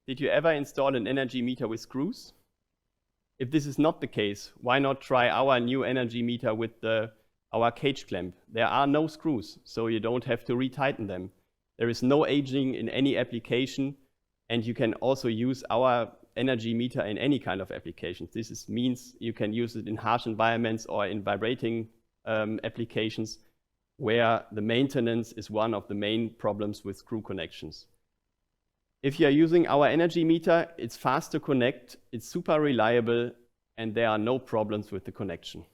Did you ever install an energy meter with screws? If this is not the case, why not try our new energy meter with our cage clamp? There are no screws, so you don't have to retighten them. There is no aging in any application, and you can also use our energy meter in any kind of applications. Means you can use it in harsh environments or in vibrating applications where the maintenance is one of the main problems with screw connections. If you are using our energy meter, it's fast to connect, it's super reliable, and there are no problems with the connection.